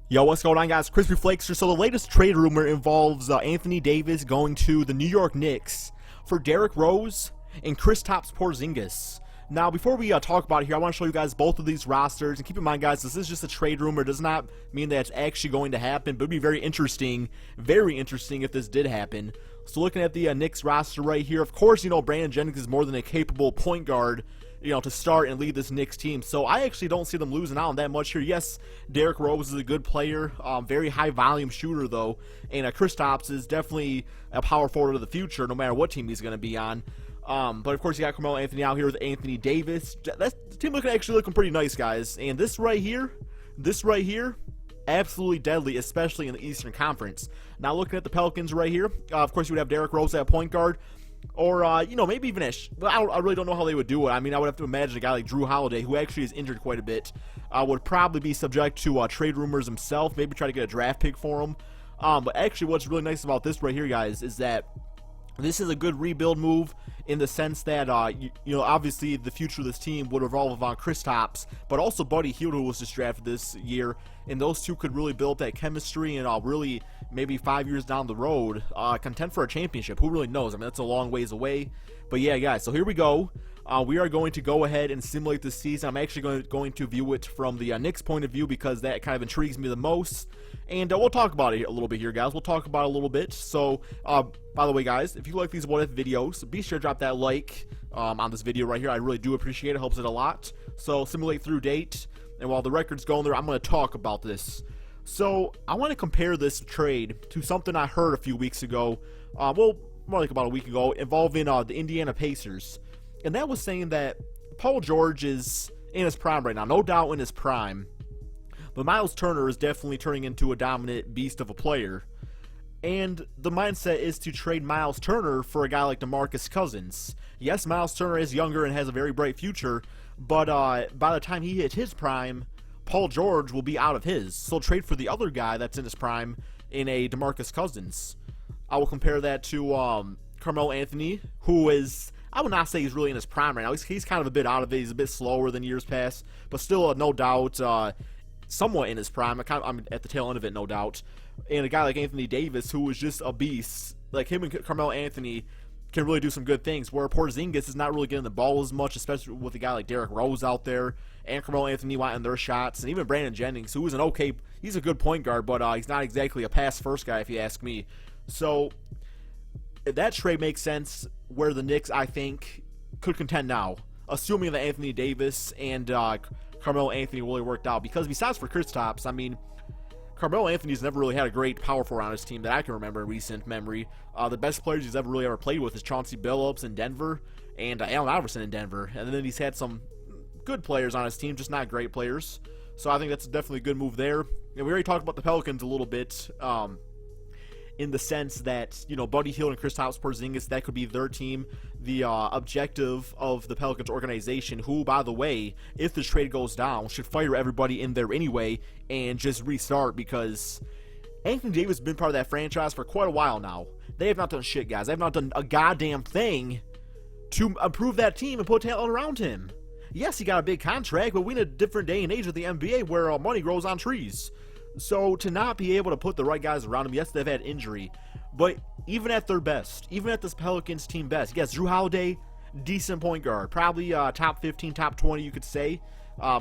Yo, what's going on, guys? Crispy Flakes here. So the latest trade rumor involves Anthony Davis going to the New York Knicks for Derrick Rose and Kristaps Porzingis. Now, before we talk about it here, I want to show you guys both of these rosters. And keep in mind, guys, this is just a trade rumor. It does not mean that it's actually going to happen, but it would be very interesting if this did happen. So looking at the Knicks roster right here, of course, you know, Brandon Jennings is more than a capable point guard, you know, to start and lead this Knicks team. So I actually don't see them losing out on that much here. Yes, Derrick Rose is a good player, very high volume shooter though, and Kristaps is definitely a power forward of the future, no matter what team he's going to be on. But of course you got Carmelo Anthony out here with Anthony Davis. The team looking pretty nice, guys. And this right here, absolutely deadly, especially in the Eastern Conference. Now looking at the Pelicans right here, of course you would have Derrick Rose at point guard. Or, you know, maybe even I really don't know how they would do it. I mean, I would have to imagine a guy like Jrue Holiday, who actually is injured quite a bit, would probably be subject to trade rumors himself, maybe try to get a draft pick for him. But actually what's really nice about this right here, guys, is that this is a good rebuild move in the sense that, you know, obviously the future of this team would revolve around Kristaps, but also Buddy Hield, who was just drafted this year, and those two could really build that chemistry and really maybe 5 years down the road contend for a championship. Who really knows? I mean, that's a long ways away. But yeah, guys, so here we go. We are going to go ahead and simulate this season. I'm actually going to view it from the Knicks point of view because that kind of intrigues me the most. And we'll talk about it a little bit here, guys. We'll talk about it a little bit. So, by the way, guys, if you like these What If videos, be sure to drop that like on this video right here. I really do appreciate it. It helps it a lot. So, simulate through date. And while the record's going there, I'm going to talk about this. So, I want to compare this trade to something I heard a few weeks ago. Well, more like about a week ago, involving the Indiana Pacers. And that was saying that Paul George is in his prime right now. No doubt in his prime. But Miles Turner is definitely turning into a dominant beast of a player. And the mindset is to trade Miles Turner for a guy like DeMarcus Cousins. Yes, Miles Turner is younger and has a very bright future, but by the time he hits his prime, Paul George will be out of his. So trade for the other guy that's in his prime in a DeMarcus Cousins. I will compare that to Carmelo Anthony, who is, I would not say he's really in his prime right now. He's kind of a bit out of it. He's a bit slower than years past, but still, no doubt, somewhat in his prime. I'm at the tail end of it, no doubt. And a guy like Anthony Davis, who is just a beast, like him and Carmelo Anthony can really do some good things, where Porzingis is not really getting the ball as much, especially with a guy like Derrick Rose out there, and Carmelo Anthony wanting their shots, and even Brandon Jennings, who is he's a good point guard, but he's not exactly a pass-first guy, if you ask me. So, that trade makes sense where the Knicks, I think, could contend now, assuming that Anthony Davis and Carmelo Anthony really worked out. Because besides for Kristaps, I mean, Carmelo Anthony's never really had a great power forward on his team that I can remember in recent memory. The best players he's ever played with is Chauncey Billups in Denver and Allen Iverson in Denver. And then he's had some good players on his team, just not great players. So I think that's definitely a good move there. And we already talked about the Pelicans a little bit, in the sense that, you know, Buddy Hield and Kristaps Porzingis, that could be their team. The objective of the Pelicans organization, who, by the way, if the trade goes down, should fire everybody in there anyway and just restart, because Anthony Davis has been part of that franchise for quite a while now. They have not done shit, guys. They have not done a goddamn thing to improve that team and put talent around him. Yes, he got a big contract, but we're in a different day and age of the NBA where money grows on trees. So to not be able to put the right guys around him, yes, they've had injury, but even at their best, even at this Pelicans team best, yes, Jrue Holiday, decent point guard, probably top 15, top 20, you could say.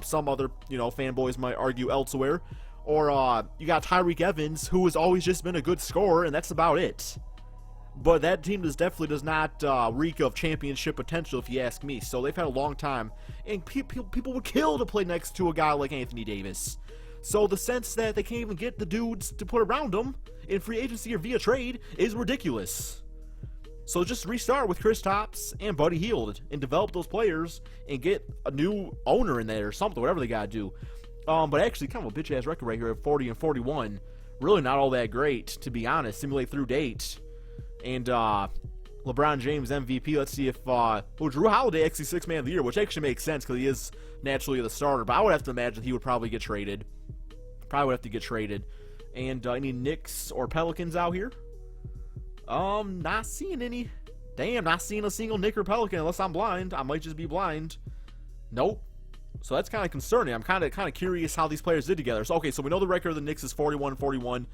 Some other, you know, fanboys might argue elsewhere. Or you got Tyreke Evans, who has always just been a good scorer, and that's about it. But that team definitely does not reek of championship potential, if you ask me. So they've had a long time, and people would kill to play next to a guy like Anthony Davis. So the sense that they can't even get the dudes to put around them in free agency or via trade is ridiculous. So just restart with Kristaps and Buddy Hield and develop those players and get a new owner in there or something, whatever they gotta do. But actually, kind of a bitch-ass record right here at 40-41. Really not all that great, to be honest. Simulate through date. And LeBron James MVP. Let's see if Jrue Holiday actually 6th man of the year, which actually makes sense because he is naturally the starter. But I would have to imagine he would probably get traded. Probably would have to get traded. And any Knicks or Pelicans out here? Not seeing any. Damn, not seeing a single Knick or Pelican unless I'm blind. I might just be blind. Nope. So that's kind of concerning. I'm kind of curious how these players did together. So okay, so we know the record of the Knicks is 41-41.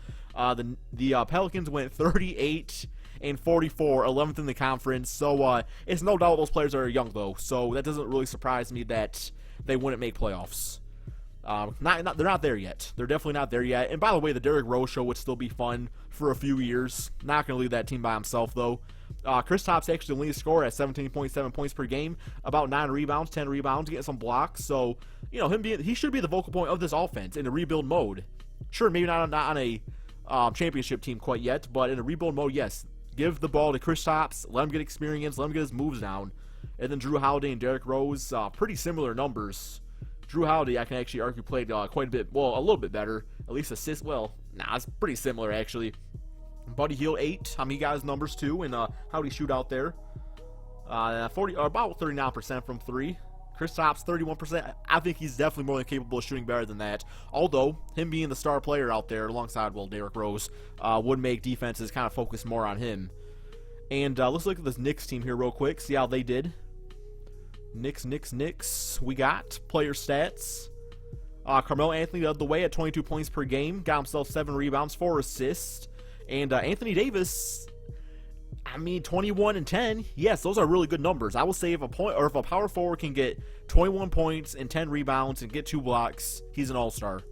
The Pelicans went 38-44, 11th in the conference. So it's no doubt those players are young though. So that doesn't really surprise me that they wouldn't make playoffs. They're not there yet. They're definitely not there yet. And by the way, the Derrick Rose show would still be fun for a few years. Not going to leave that team by himself though. Kristaps actually the leading scorer at 17.7 points per game, about 9 rebounds, 10 rebounds, getting some blocks. So, you know, he should be the vocal point of this offense in a rebuild mode. Sure, maybe not on a championship team quite yet, but in a rebuild mode, yes. Give the ball to Kristaps, let him get experience, let him get his moves down. And then Drew Holiday and Derrick Rose, pretty similar numbers. Drew Holiday, I can actually argue, played quite a bit, well, a little bit better. At least assists, well, it's pretty similar, actually. Buddy Hield 8. He got his numbers too. And how'd he shoot out there? About 39% from 3. Kristaps 31%. I think he's definitely more than capable of shooting better than that. Although him being the star player out there alongside Derrick Rose would make defenses kind of focus more on him. And let's look at this Knicks team here real quick. See how they did. Knicks. We got player stats. Carmelo Anthony led the way at 22 points per game. Got himself 7 rebounds, 4 assists. And Anthony Davis, 21 and 10. Yes, those are really good numbers. I will say if a power forward can get 21 points and 10 rebounds and get 2 blocks, he's an all-star.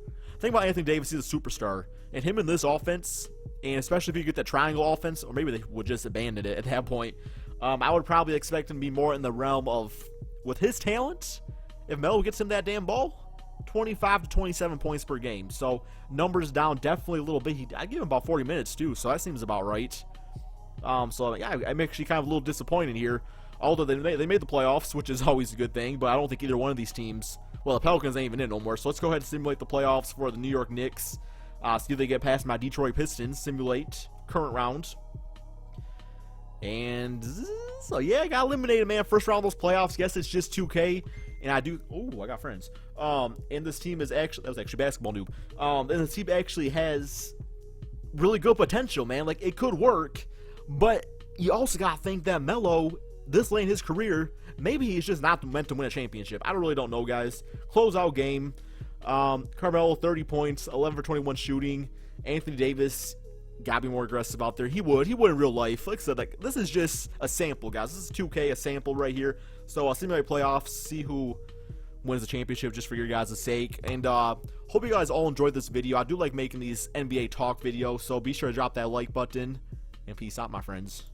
Think about Anthony Davis, he's a superstar. And him in this offense, and especially if you get that triangle offense, or maybe they would just abandon it at that point, I would probably expect him to be more in the realm of, with his talent, if Melo gets him that damn ball, 25 to 27 points per game. So numbers down definitely a little bit. I'd give him about 40 minutes too, so that seems about right. So yeah, I'm actually kind of a little disappointed here. Although they made the playoffs, which is always a good thing, but I don't think either one of these teams, well, the Pelicans ain't even in no more. So let's go ahead and simulate the playoffs for the New York Knicks. See if they get past my Detroit Pistons. Simulate current round. And so yeah, I got eliminated, man. First round of those playoffs. Yes, it's just 2K. And I got friends. And this team is actually, that was actually basketball noob. And this team actually has really good potential, man. Like, it could work, but you also got to think that Melo, this late in his career, maybe he's just not meant to win a championship. I really don't know, guys. Closeout game. Carmelo, 30 points, 11 for 21 shooting. Anthony Davis, gotta be more aggressive out there. He would in real life. Like I said, this is just a sample, guys. This is 2K, a sample right here. So I'll simulate playoffs, see who wins the championship just for your guys' sake. And hope you guys all enjoyed this video. I do like making these NBA talk videos, so be sure to drop that like button. And peace out, my friends.